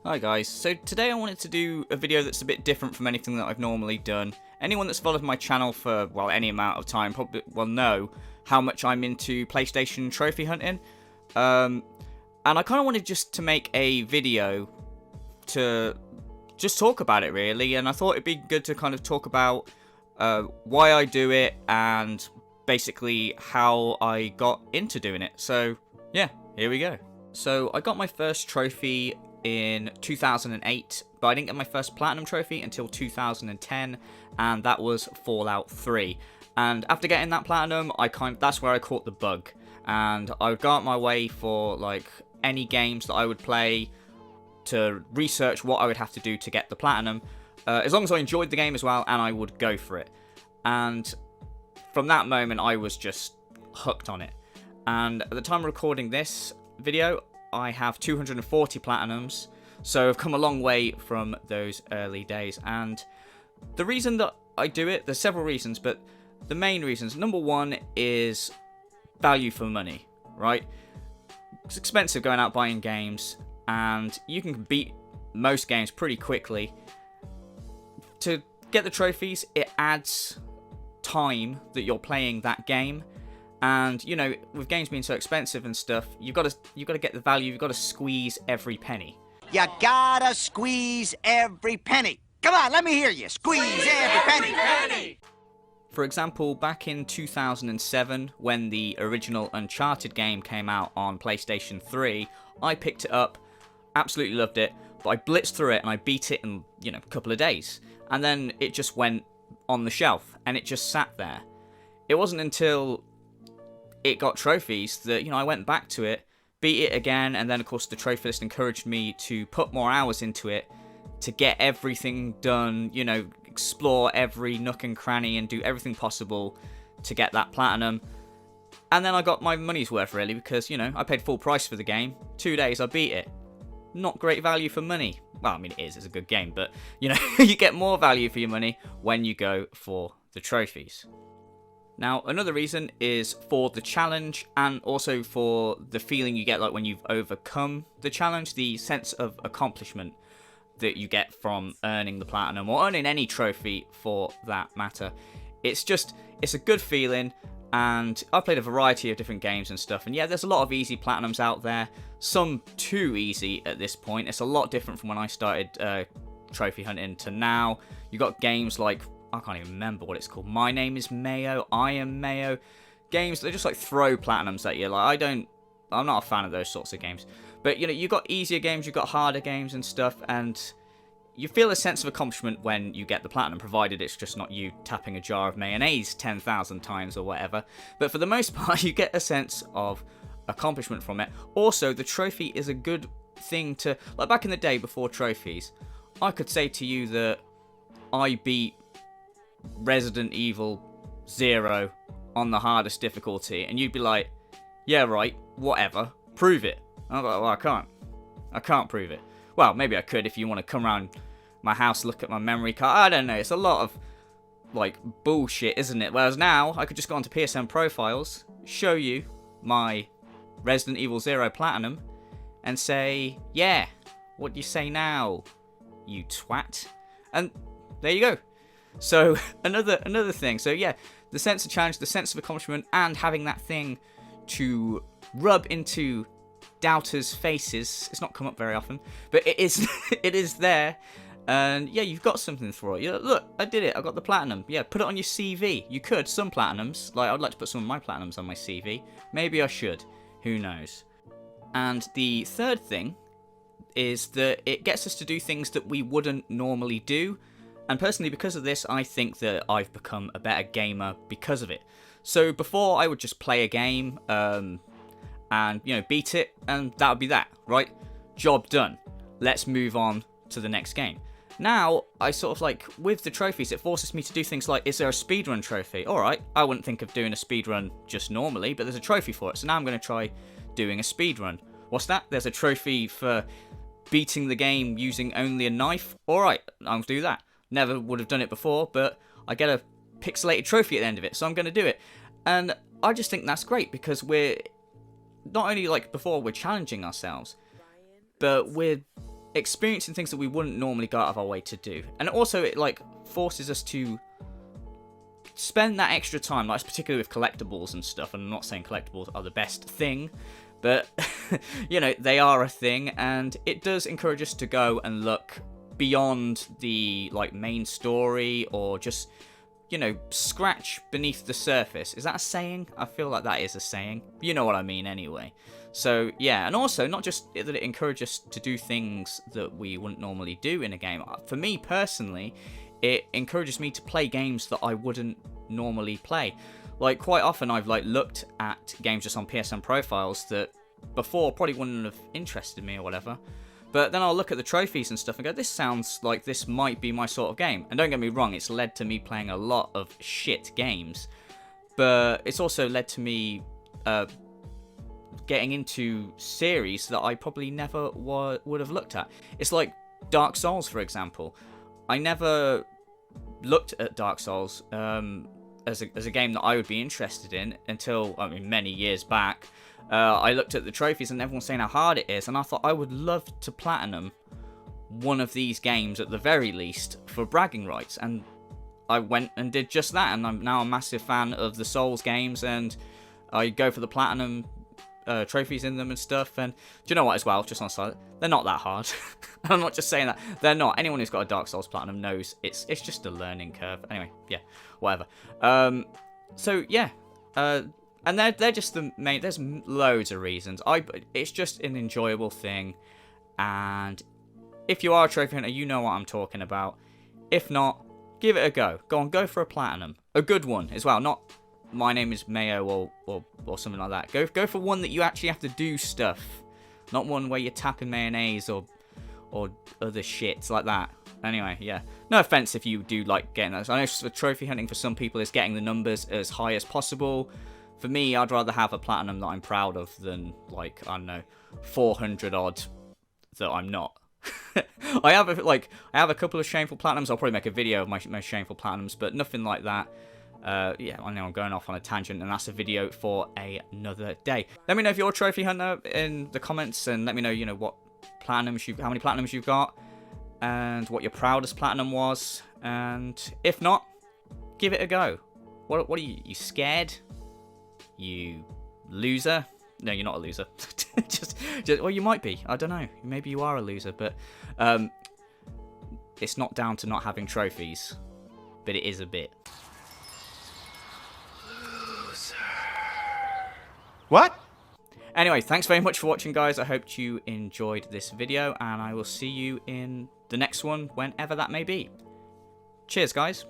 Hi guys, so today I wanted to do a video that's a bit different from anything that I've normally done. Anyone that's followed my channel for, well, any amount of time probably will know how much I'm into PlayStation trophy hunting. And I kind of wanted just to make a video to just talk about it really, and I thought it'd be good to kind of talk about why I do it and basically how I got into doing it. So yeah, here we go. So I got my first trophy in 2008, but I didn't get my first platinum trophy until 2010, and that was Fallout 3. And after getting that platinum, that's where I caught the bug, and I would go out my way for like any games that I would play to research what I would have to do to get the platinum, as long as I enjoyed the game as well, and I would go for it. And from that moment I was just hooked on it. And at the time of recording this video, I have 240 platinums, so I've come a long way from those early days. And the reason that I do it, there's several reasons, but the main reasons, number one is value for money, right? It's expensive going out buying games, and you can beat most games pretty quickly. To get the trophies, it adds time that you're playing that game. And you know, with games being so expensive and stuff, you've got to get the value. You've got to squeeze every penny. You gotta squeeze every penny. Come on, let me hear you. Squeeze every penny. For example, back in 2007, when the original Uncharted game came out on PlayStation 3, I picked it up, absolutely loved it, but I blitzed through it and I beat it in, you know, a couple of days. And then it just went on the shelf and it just sat there. It wasn't until it got trophies that, you know, I went back to it, beat it again, and then of course the trophy list encouraged me to put more hours into it to get everything done, you know, explore every nook and cranny and do everything possible to get that platinum. And then I got my money's worth really, because, you know, I paid full price for the game. 2 days I beat it. Not great value for money. Well, I mean, it's a good game, but you know, you get more value for your money when you go for the trophies. Now, another reason is for the challenge, and also for the feeling you get like when you've overcome the challenge, the sense of accomplishment that you get from earning the platinum, or earning any trophy for that matter. It's a good feeling, and I've played a variety of different games and stuff, and yeah, there's a lot of easy platinums out there, some too easy at this point. It's a lot different from when I started trophy hunting to now. You got games like, I can't even remember what it's called. My Name is Mayo, I Am Mayo. Games that just like throw platinums at you. Like I'm not a fan of those sorts of games. But you know, you got easier games, you got harder games and stuff, and you feel a sense of accomplishment when you get the platinum, provided it's just not you tapping a jar of mayonnaise 10,000 times or whatever. But for the most part, you get a sense of accomplishment from it. Also, the trophy is a good thing to, like back in the day before trophies, I could say to you that I beat Resident Evil 0 on the hardest difficulty, and you'd be like, yeah right, whatever, prove it. I'm like, well, I can't prove it. Well, maybe I could if you want to come around my house, look at my memory card. I don't know, it's a lot of like bullshit, isn't it? Whereas now I could just go onto PSN profiles, show you my Resident Evil 0 platinum, and say, yeah, what do you say now, you twat? And there you go. So another thing. So yeah, the sense of challenge, the sense of accomplishment, and having that thing to rub into doubters' faces. It's not come up very often, but it is it is there. And yeah, you've got something for it. Look, I did it. I got the platinum. Yeah, put it on your CV. You could, some platinums. Like, I'd like to put some of my platinums on my CV. Maybe I should. Who knows? And the third thing is that it gets us to do things that we wouldn't normally do. And personally, because of this, I think that I've become a better gamer because of it. So before, I would just play a game, and, you know, beat it, and that would be that, right? Job done. Let's move on to the next game. Now, I sort of like, with the trophies, it forces me to do things like, is there a speedrun trophy? Alright, I wouldn't think of doing a speedrun just normally, but there's a trophy for it, so now I'm going to try doing a speedrun. What's that? There's a trophy for beating the game using only a knife? Alright, I'll do that. Never would have done it before, but I get a pixelated trophy at the end of it, so I'm going to do it. And I just think that's great, because we're not only, like before, we're challenging ourselves, but we're experiencing things that we wouldn't normally go out of our way to do. And also it like forces us to spend that extra time, like particularly with collectibles and stuff. And I'm not saying collectibles are the best thing, but you know, they are a thing, and it does encourage us to go and look beyond the like main story, or just, you know, scratch beneath the surface. Is that a saying? I feel like that is a saying. You know what I mean anyway. So yeah, and also not just that it encourages us to do things that we wouldn't normally do in a game. For me personally, it encourages me to play games that I wouldn't normally play. Like quite often I've like looked at games just on PSN profiles that before probably wouldn't have interested me or whatever. But then I'll look at the trophies and stuff and go, this sounds like this might be my sort of game. And don't get me wrong, it's led to me playing a lot of shit games. But it's also led to me getting into series that I probably never would have looked at. It's like Dark Souls, for example. I never looked at Dark Souls as a game that I would be interested in until, I mean, many years back. I looked at the trophies and everyone's saying how hard it is, and I thought I would love to platinum one of these games at the very least for bragging rights, and I went and did just that, and I'm now a massive fan of the Souls games, and I go for the platinum trophies in them and stuff. And do you know what, as well, just on the side, they're not that hard. I'm not just saying that, they're not. Anyone who's got a Dark Souls platinum knows it's just a learning curve. Anyway, yeah, whatever. So yeah, and they're just the main. There's loads of reasons. It's just an enjoyable thing, and if you are a trophy hunter, you know what I'm talking about. If not, give it a go. Go for a platinum, a good one as well. Not My Name is Mayo or something like that. Go for one that you actually have to do stuff, not one where you're tapping mayonnaise or other shit like that. Anyway, yeah. No offense if you do like getting those. I know for trophy hunting, for some people, is getting the numbers as high as possible. For me, I'd rather have a platinum that I'm proud of than, like, I don't know, 400 odd that I'm not. I have a couple of shameful platinums. I'll probably make a video of my most shameful platinums, but nothing like that. Yeah, I know I'm going off on a tangent, and that's a video for another day. Let me know if you're a trophy hunter in the comments, and let me know, you know, how many platinums you've got, and what your proudest platinum was. And if not, give it a go. What are you scared? You loser? No, you're not a loser. just, well, you might be. I don't know. Maybe you are a loser, but it's not down to not having trophies, but it is a bit. What? Anyway, thanks very much for watching, guys. I hope you enjoyed this video, and I will see you in the next one, whenever that may be. Cheers, guys.